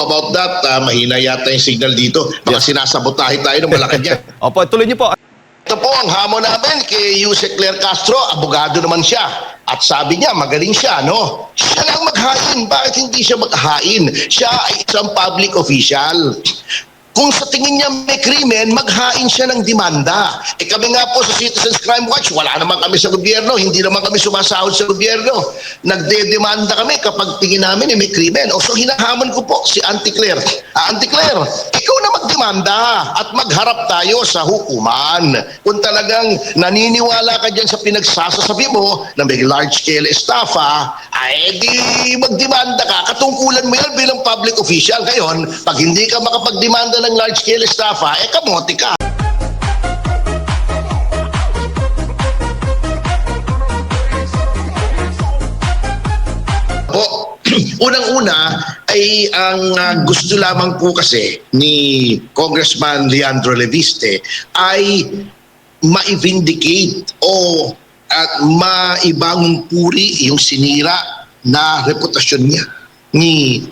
about that. Mahina yata yung signal dito. Baka sinasabotahe tayo ng Malacanang. Opo, tuloy niyo po. Ito po ang hamon namin kay Yusek Claire Castro. Abogado naman siya. At sabi niya, magaling siya, no? Siya lang maghain. Bakit hindi siya maghain? Siya ay isang public official. Kung sa tingin niya may krimen, maghain siya ng demanda. Kami nga po sa Citizens Crime Watch, wala naman kami sa gobyerno, hindi naman kami sumasahod sa gobyerno. Nagde-demanda kami kapag tingin namin may krimen. O so hinahamon ko po si Auntie Claire. Auntie Claire, ikaw na magdemanda at magharap tayo sa hukuman. Kung talagang naniniwala ka dyan sa pinagsasasabi mo na may large-scale estafa, ay di magdemanda ka. Katungkulan mo yan bilang public official. Ngayon, pag hindi ka makapagdemanda ng large-scale estafa, kamote ka. Po, unang-una ay ang gusto lamang po kasi ni Congressman Leandro Leviste ay ma-vindicate o at maibangon puri yung sinira na reputasyon niya ni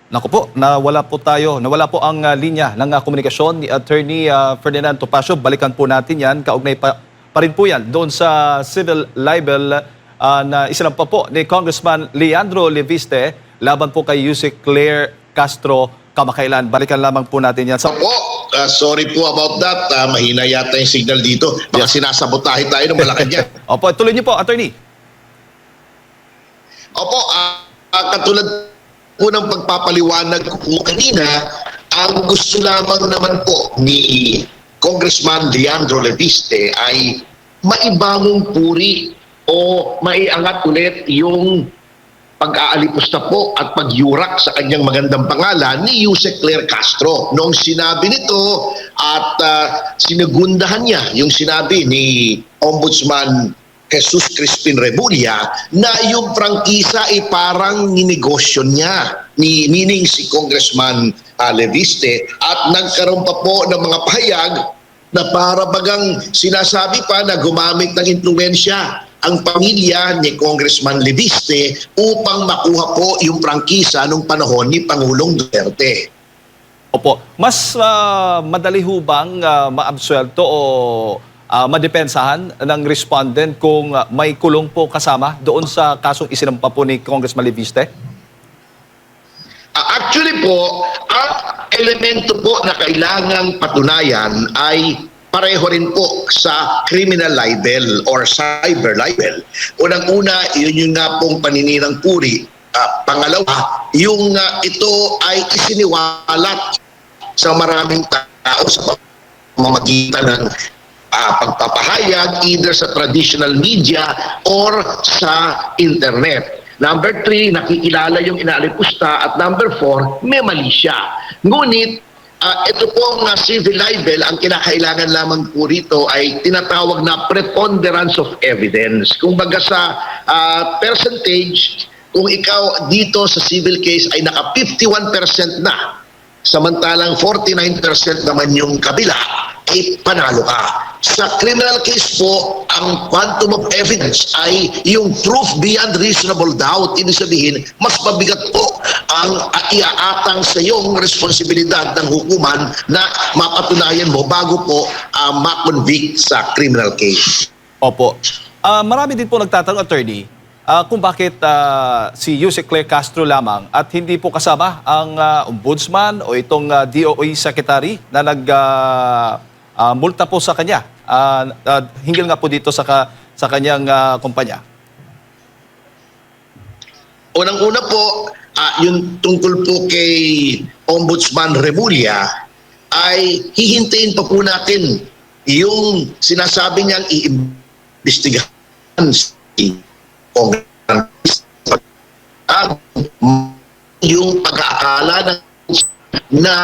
Naku po, nawala po ang linya ng komunikasyon ni Attorney Ferdinand Topacio. Balikan po natin yan. Kaugnay pa rin po yan doon sa civil libel na isinampa po ni Congressman Leandro Leviste laban po kay Yusek Claire Castro kamakailan. Balikan lamang po natin yan. Sorry po about that. Mahina yata yung signal dito. Baka sinasabotahe tayo ng Malacanang. Opo, tuloy niyo po, Attorney. Opo, katulad po ng pagpapaliwanag ko po kanina, ang gusto lamang naman po ni Congressman Leandro Leviste ay maibangong puri o maiangat ulit yung pag-aalipusta po at pagyurak sa kanyang magandang pangalan ni Yusek Claire Castro. Noong sinabi nito at sinagundahan niya yung sinabi ni Ombudsman Jesus Crispin Remulla na yung prangkisa ay parang ninegosyo niya, meaning si Congressman Leviste, at nagkaroon pa po ng mga pahayag na para bagang sinasabi pa na gumamit ng impluwensya ang pamilya ni Congressman Leviste upang makuha po yung prangkisa nung panahon ni Pangulong Duterte. Opo, mas madali ho bang maabsuelto o madepensahan ng respondent kung may kulong po kasama doon sa kasong isinampa po ni Congressman Leviste? Actually po, ang elemento po na kailangang patunayan ay pareho rin po sa criminal libel or cyber libel. Unang-una, yun yung nga pong paninirang puri. Pangalawa, yung ito ay isiniwalat sa maraming tao sa pamamagitan ng pagpapahayag either sa traditional media or sa internet. Number 3, nakikilala yung inaalipusta. At number 4, may mali siya. Ngunit, ito pong civil libel, ang kinakailangan lamang po rito ay tinatawag na preponderance of evidence. Kung baga sa percentage, kung ikaw dito sa civil case ay naka 51% na, samantalang 49% naman yung kabila, ay panalo ka. Sa criminal case po, ang quantum of evidence ay yung proof beyond reasonable doubt. Ibig sabihin, mas mabigat po ang iaatang sa iyong responsibilidad ng hukuman na mapatunayan mo bago po ma-convict sa criminal case. Opo. Marami din po nagtatanong, Attorney, kung bakit si Yusek Claire Castro lamang at hindi po kasama ang ombudsman o itong DOE secretary na multa po sa kanya. Hinggil nga po dito sa kanyang kumpanya. Unang-una po, yung tungkol po kay Ombudsman Remulla ay hihintayin pa po natin yung sinasabi niyang iimbestigahan si yung pag-aakala na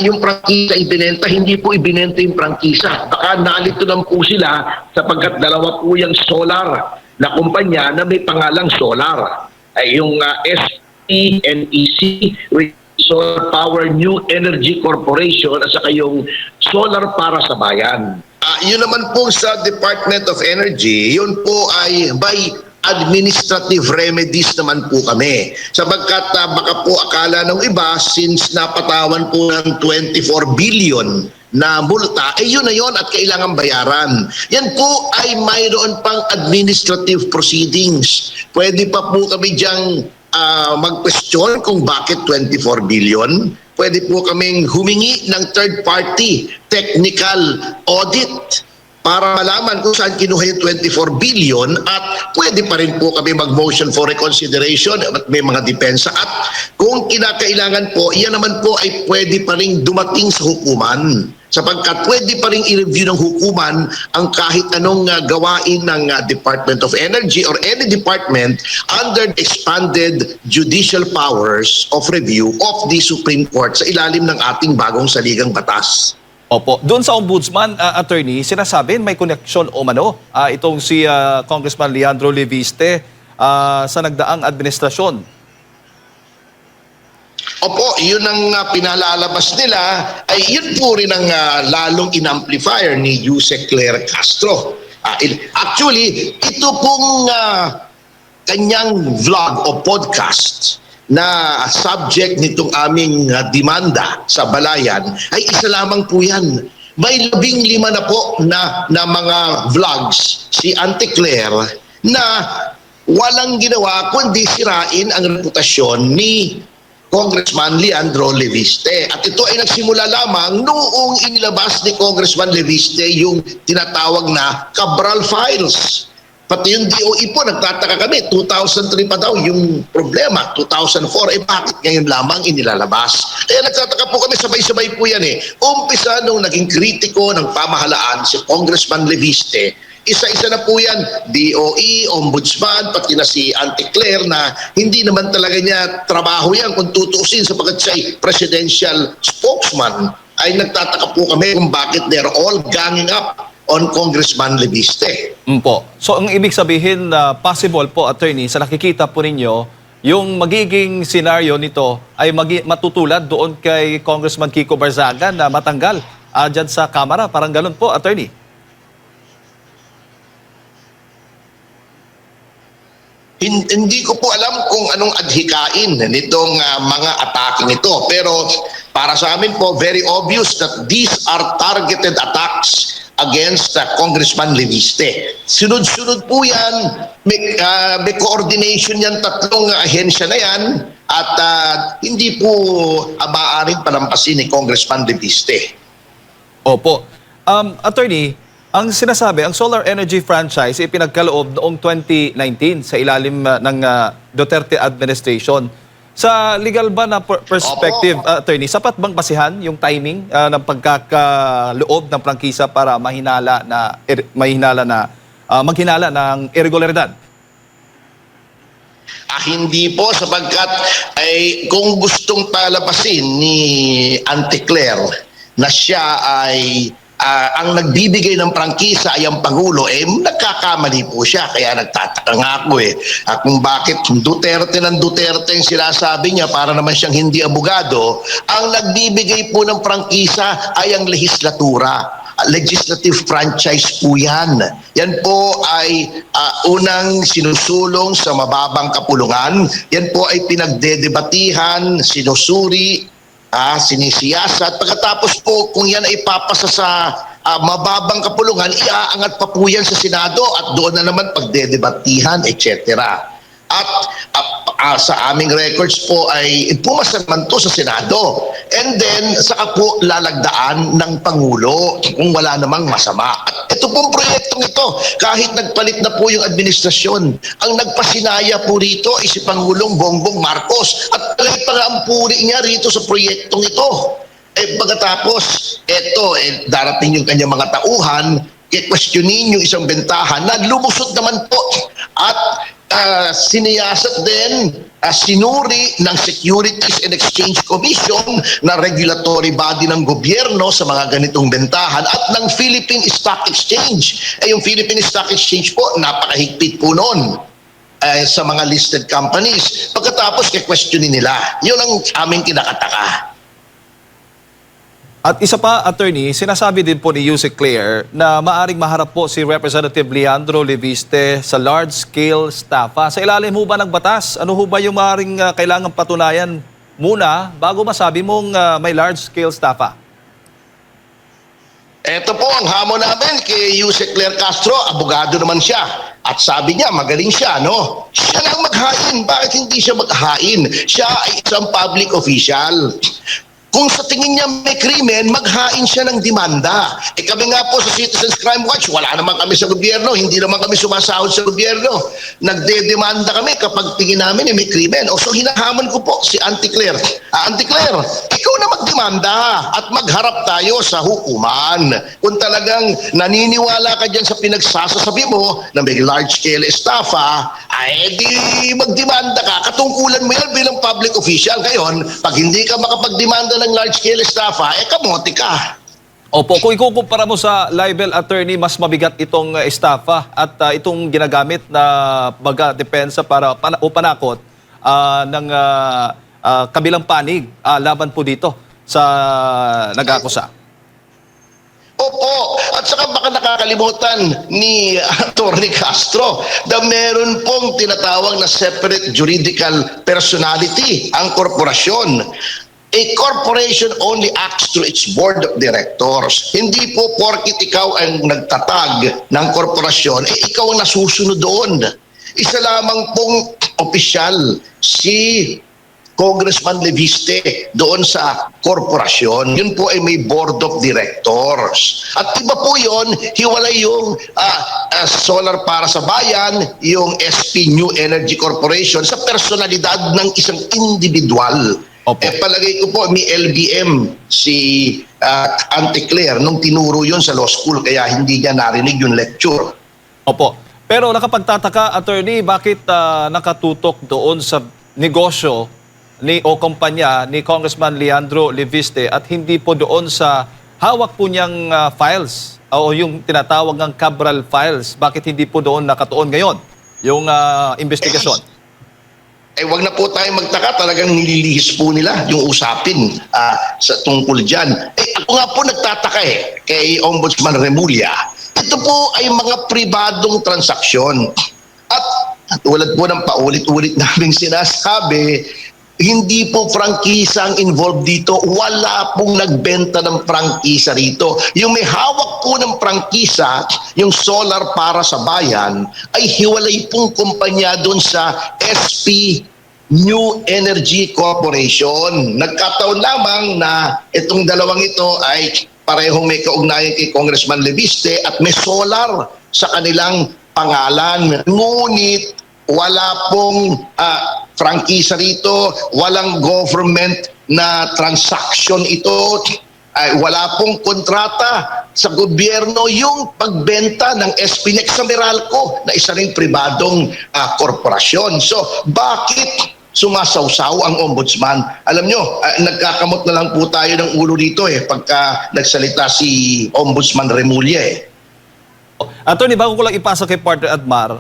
yung prangkisa ibinenta, hindi po ibinenta yung prangkisa. Baka nalito lang po sila sapagkat dalawa po yung solar na kumpanya na may pangalang solar. Ay yung SPNEC, Solar Power New Energy Corporation, at saka yung Solar para sa Bayan. Yun naman po sa Department of Energy, yun po ay by administrative remedies naman po kami. Sapagkat baka po akala ng iba, since napatawan po ng 24 billion na multa, yun na yun at kailangan bayaran. Yan po ay mayroon pang administrative proceedings. Pwede pa po kami diyang mag-question kung bakit 24 billion. Pwede po kaming humingi ng third-party technical audit para malaman kung saan kinuha yung 24 billion at pwede pa rin po kami mag-motion for reconsideration at may mga depensa. At kung kinakailangan po, iyan naman po ay pwede pa rin dumating sa hukuman. Sapagkat pwede pa rin i-review ng hukuman ang kahit anong gawain ng Department of Energy or any department under the expanded judicial powers of review of the Supreme Court sa ilalim ng ating bagong saligang batas. Opo. Doon sa Ombudsman, attorney, sinasabi may connection o mano itong si Congressman Leandro Leviste sa nagdaang administrasyon. Opo, yun ang pinalalabas nila, ay yun po rin ang lalong in-amplifier ni Yusek Claire Castro. Actually, ito pong kanyang vlog o podcast na subject nitong aming demanda sa Balayan ay isa lamang po yan. May 15 na po na mga vlogs si Auntie Claire na walang ginawa kundi sirain ang reputasyon ni Congressman Leandro Leviste. At ito ay nagsimula lamang noong inilabas ni Congressman Leviste yung tinatawag na Cabral Files. Pati yung DOE po, nagtataka kami, 2003 pa daw yung problema, 2004, bakit ngayon lamang inilalabas? Kaya nagtataka po kami, sabay-sabay po yan Umpisa nung naging kritiko ng pamahalaan si Congressman Leviste, isa-isa na po yan, DOE, Ombudsman, pati na si Auntie Claire na hindi naman talaga niya trabaho yan kung tutuusin sapagkat siya presidential spokesman. Ay nagtataka po kami kung bakit they're all ganging up on Congressman Leviste. Po. So ang ibig sabihin na possible po, attorney, sa nakikita po ninyo, yung magiging senaryo nito ay matutulad doon kay Congressman Kiko Barzaga na matanggal dyan sa Kamara. Parang ganun po, attorney. Hindi ko po alam kung anong adhikain nitong mga atake nito. Pero para sa amin po, very obvious that these are targeted attacks against Congressman Leviste. Sunod-sunod po yan. May coordination yan, tatlong ahensya na yan. At hindi po maaaring palampasin ni Congressman Leviste. Opo. Attorney, ang sinasabi, ang solar energy franchise ay pinagkaloob noong 2019 sa ilalim ng Duterte administration. Sa legal ba na perspective, attorney, sapat bang basihan yung timing ng pagkakaloob ng prangkisa para maghinala ng irregularidad? Hindi po sapagkat kung gustong palabasin ni Auntie Claire na siya ay ang nagbibigay ng prangkisa ay ang Pangulo, nagkakamali po siya. Kaya nagtataka nga ako kung bakit Duterte ng Duterte yung sinasabi niya para naman siyang hindi abogado. Ang nagbibigay po ng prangkisa ay ang legislatura. Legislative franchise po yan. Yan po ay unang sinusulong sa mababang kapulungan. Yan po ay pinagdedebatihan, sinusuri, sinisiyasat. Pagkatapos po, kung yan ay papasa sa mababang kapulungan, iaangat pa po yan sa Senado at doon na naman pagdedebatihan, etc. At sa aming records po ay pumasa naman to sa Senado. And then, saka po lalagdaan ng Pangulo kung wala namang masama. At ito pong proyektong ito, kahit nagpalit na po yung administrasyon, ang nagpasinaya po rito ay si Pangulong Bongbong Marcos. At talagang pangampuri niya rito sa proyektong ito. Pagkatapos, darating yung kanyang mga tauhan, i-questionin yung isang bentahan na lumusot naman po at siniyasat din, sinuri ng Securities and Exchange Commission na regulatory body ng gobyerno sa mga ganitong bentahan at ng Philippine Stock Exchange. Yung Philippine Stock Exchange po, napakahigpit po noon sa mga listed companies. Pagkatapos, i-questionin nila. Yun ang aming kinakataka. At isa pa, attorney, sinasabi din po ni Yusek Claire na maaring maharap po si Representative Leandro Leviste sa large-scale estafa. Sa ilalim ho ba ng batas? Ano ho ba yung maaring kailangan patunayan muna bago masabi mong may large-scale estafa? Ito po ang hamon namin kay Yusek Claire Castro, abogado naman siya. At sabi niya, magaling siya, no? Siya lang maghain. Bakit hindi siya maghain? Siya ay isang public official. Kung sa tingin niya may krimen, maghain siya ng demanda. Kami nga po sa Citizens Crime Watch, wala naman kami sa gobyerno, hindi naman kami sumasahod sa gobyerno. Nagde-demanda kami kapag tingin namin may krimen. O so hinahamon ko po si Auntie Claire. Auntie Claire, ikaw na magdemanda at magharap tayo sa hukuman. Kung talagang naniniwala ka dyan sa pinagsasasabi mo na may large-scale estafa, ay di magdemanda ka. Katungkulan mo yan bilang public official. Ngayon, pag hindi ka makapagdemanda ng large-scale estafa, kamote ka. Opo, kung ikukumpara mo sa libel, attorney, mas mabigat itong estafa at itong ginagamit na depensa para o panakot ng kabilang panig laban po dito sa nag-akusa. Opo, at saka baka nakakalimutan ni Atty. Castro na meron pong tinatawag na separate juridical personality ang korporasyon. A corporation only acts through its board of directors. Hindi po porkit ikaw ang nagtatag ng korporasyon, ikaw ang nasusunod doon. Isa lamang pong opisyal si Congressman Leviste doon sa korporasyon. Yun po ay may board of directors. At iba po yun, hiwalay yung Solar para sa Bayan, yung SP New Energy Corporation sa personalidad ng isang individual. Opo. Palagay ko po, may LBM si Auntie Claire nung tinuro yun sa law school, kaya hindi niya narinig yung lecture. Opo. Pero nakapagtataka, attorney, bakit nakatutok doon sa negosyo o kumpanya ni Congressman Leandro Leviste at hindi po doon sa hawak po niyang files o yung tinatawag ng Cabral files? Bakit hindi po doon nakatuon ngayon yung investigasyon? Wag na po tayo magtaka, talagang nililihis po nila yung usapin sa tungkol dyan. Ako nga po nagtataka kay Ombudsman Remulla. Ito po ay mga pribadong transaksyon. At tulad po ng paulit-ulit naming sinasabi, hindi po prangkisa ang involved dito. Wala pong nagbenta ng prangkisa rito. Yung may hawak po ng prangkisa, yung Solar para sa Bayan, ay hiwalay pong kumpanya doon sa SP New Energy Corporation. Nagkataon lamang na itong dalawang ito ay parehong may kaugnayan kay Congressman Leviste at may solar sa kanilang pangalan. Ngunit wala pong prangkisa rito, walang government na transaction ito, wala pong kontrata sa gobyerno yung pagbenta ng SPNEX sa Meralco na isa ring pribadong korporasyon. So, bakit sumasawsaw ang ombudsman? Alam nyo, nagkakamot na lang po tayo ng ulo dito pagka nagsalita si Ombudsman Remulla Attorney, bago ko lang ipasa kay Partner Admar,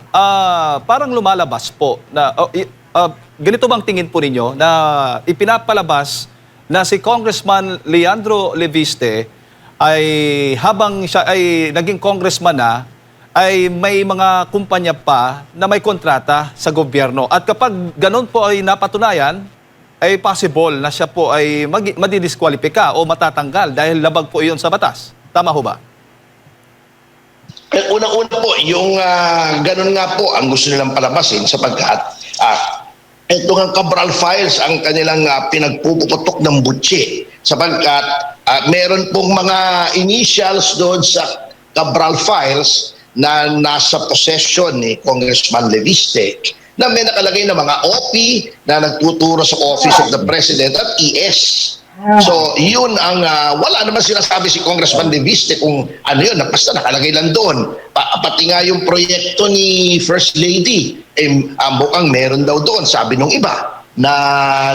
parang lumalabas po na ganito bang tingin po ninyo na ipinapalabas na si Congressman Leandro Leviste ay habang siya ay naging congressman na, ay may mga kumpanya pa na may kontrata sa gobyerno. At kapag ganun po ay napatunayan, ay possible na siya po ay madidiskwalipika o matatanggal dahil labag po iyon sa batas. Tama ho ba? Unang-una po, yung ganun nga po ang gusto nilang palabasin sapagkat ito ng Cabral files ang kanilang pinagpuputok ng butsi sapagkat meron pong mga initials doon sa Cabral files na nasa possession ni Congressman Leviste na may nakalagay na mga OP na nagtuturo sa Office of the President at ES. So, yun ang wala naman sinasabi si Congressman Leviste kung ano yun, basta nakalagay lang doon. Pati nga yung proyekto ni First Lady, mukhang meron daw doon, sabi nung iba, na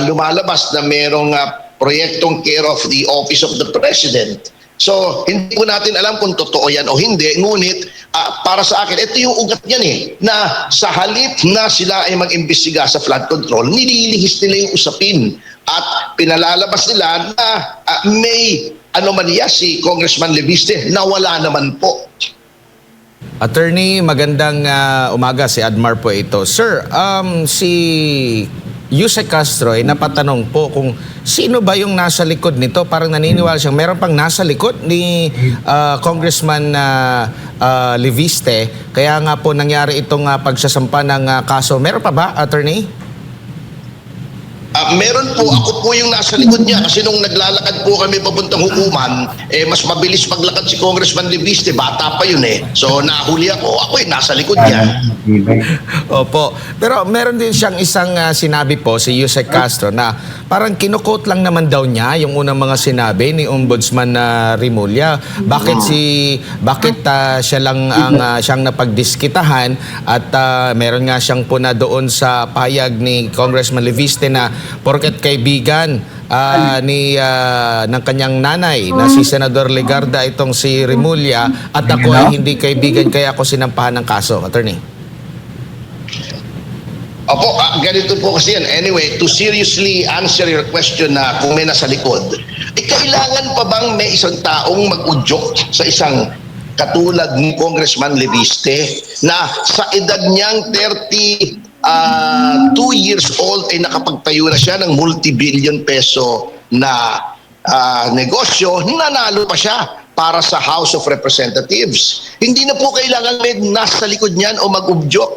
lumalabas na merong proyektong care of the Office of the President. So, hindi po natin alam kung totoo yan o hindi, ngunit para sa akin, ito yung ugat niyan na sa halip na sila ay mag-imbestiga sa flood control, nililihis nila yung usapin at pinalalabas nila na may anomalya si Congressman Leviste? Nawala naman po. Attorney, magandang umaga. Si Admar po ito. Sir, si Yusek Castro ay napatanong po kung sino ba yung nasa likod nito. Parang naniniwala siyang meron pang nasa likod ni Congressman Leviste. Kaya nga po nangyari itong pagsasampa ng kaso. Meron pa ba, Attorney? Meron po, ako po yung nasa likod niya kasi nung naglalakad po kami papuntang hukuman, mas mabilis maglakad si Congressman Leviste, bata pa yun eh. So nahuli ako yung nasa likod niya. Opo. Pero meron din siyang isang sinabi po, si Yusek Castro, na parang kinukot lang naman daw niya yung unang mga sinabi ni Ombudsman Rimulya. Bakit siya lang ang siyang napagdiskitahan at meron nga siyang puna doon sa payag ni Congressman Leviste na porket kaibigan ng kanyang nanay na si Senador Legarda itong si Rimulya at ako ay hindi kaibigan kaya ako sinampahan ng kaso. Attorney. Opo, ganito po kasi yan. Anyway, to seriously answer your question na kung may nasa likod, kailangan pa bang may isang taong mag-udyok sa isang katulad ni Congressman Leviste na sa edad niyang 2 years old ay nakapagtayo na siya ng multi-billion peso na negosyo, nanalo pa siya para sa House of Representatives. Hindi na po kailangan may nasa likod niyan o mag-udyok.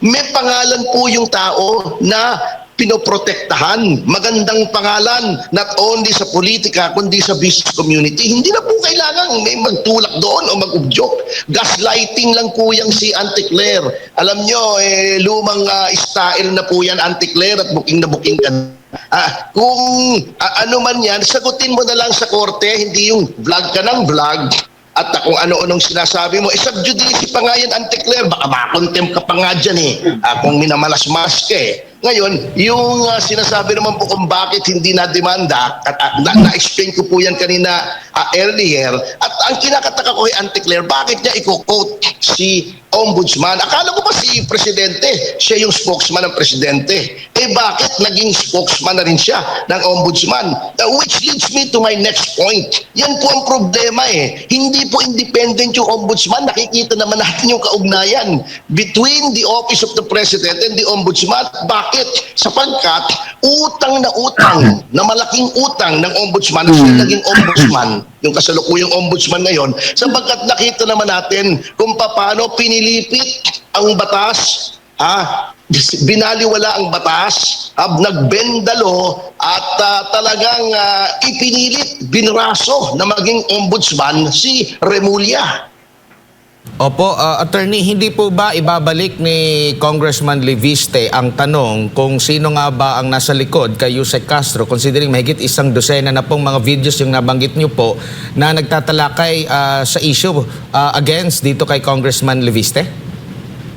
May pangalan po yung tao na pinoprotektahan. Magandang pangalan, not only sa politika, kundi sa business community. Hindi na po kailangan may magtulak doon o mag-udyok. Gaslighting lang po yung si Auntie Claire. Alam nyo, lumang style na po yan, Auntie Claire, at booking na booking ka. Kung ano man yan, sagutin mo na lang sa korte, hindi yung vlog ka ng vlog at kung ano-anong sinasabi mo. Sub judice pa nga yan, Auntie Claire, baka makontempt ka pa nga dyan kung minamalas-mas ka Ngayon, yung sinasabi naman po kung bakit hindi na-demanda, at na-explain ko po yan kanina earlier, at ang kinakataka ko kay Auntie Claire, bakit niya i-quote si Ombudsman? Akala ko ba si Presidente, siya yung spokesman ng Presidente. Bakit naging spokesman na rin siya ng Ombudsman? Which leads me to my next point. Yan po ang problema Hindi po independent yung Ombudsman. Nakikita naman natin yung kaugnayan between the Office of the President and the Ombudsman. Bakit? Sapagkat utang na malaking utang ng Ombudsman na siya naging Ombudsman, yung kasalukuyang Ombudsman ngayon, sapagkat nakita naman natin kung paano pinilipit ang batas, binaliwala ang batas, nagbendalo at talagang ipinilit, binraso na maging Ombudsman si Rimulya. Opo, Attorney, hindi po ba ibabalik ni Congressman Leviste ang tanong kung sino nga ba ang nasa likod kay Yusek Castro, considering mahigit 100 na pong mga videos yung nabanggit niyo po na nagtatalakay sa issue against dito kay Congressman Leviste?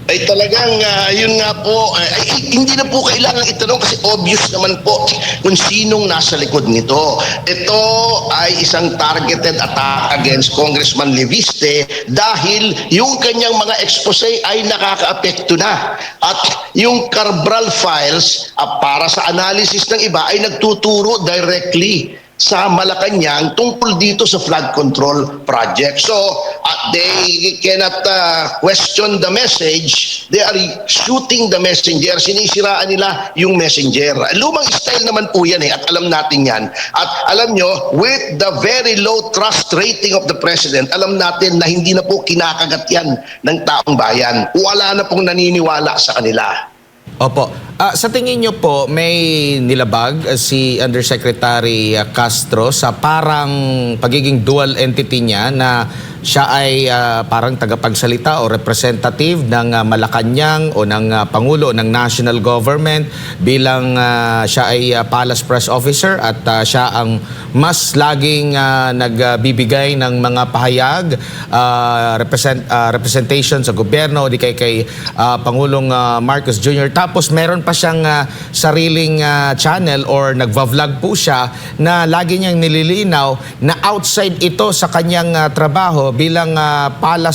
Talagang yun nga po, hindi na po kailangan itanong kasi obvious naman po kung sinong nasa likod nito. Ito ay isang targeted attack against Congressman Leviste dahil yung kanyang mga expose ay nakakaapekto na. At yung Carbral files para sa analysis ng iba ay nagtuturo directly sa Malacanang tungkol dito sa flood control project. So, they cannot question the message. They are shooting the messenger. Sinisiraan nila yung messenger. Lumang style naman po yan at alam natin yan. At alam nyo, with the very low trust rating of the President, alam natin na hindi na po kinakagat yan ng taong bayan. Wala na pong naniniwala sa kanila. Opo. Sa tingin niyo po, may nilabag si Undersecretary Castro sa parang pagiging dual entity niya na siya ay parang tagapagsalita o representative ng Malacanang o ng Pangulo ng National Government bilang siya ay Palace Press Officer at siya ang mas laging nagbibigay ng mga pahayag, representation sa gobyerno o di kay Pangulong Marcos Jr. Tapos meron pa siyang sariling channel or nagva-vlog po siya na lagi niyang nililinaw na outside ito sa kanyang trabaho bilang Palace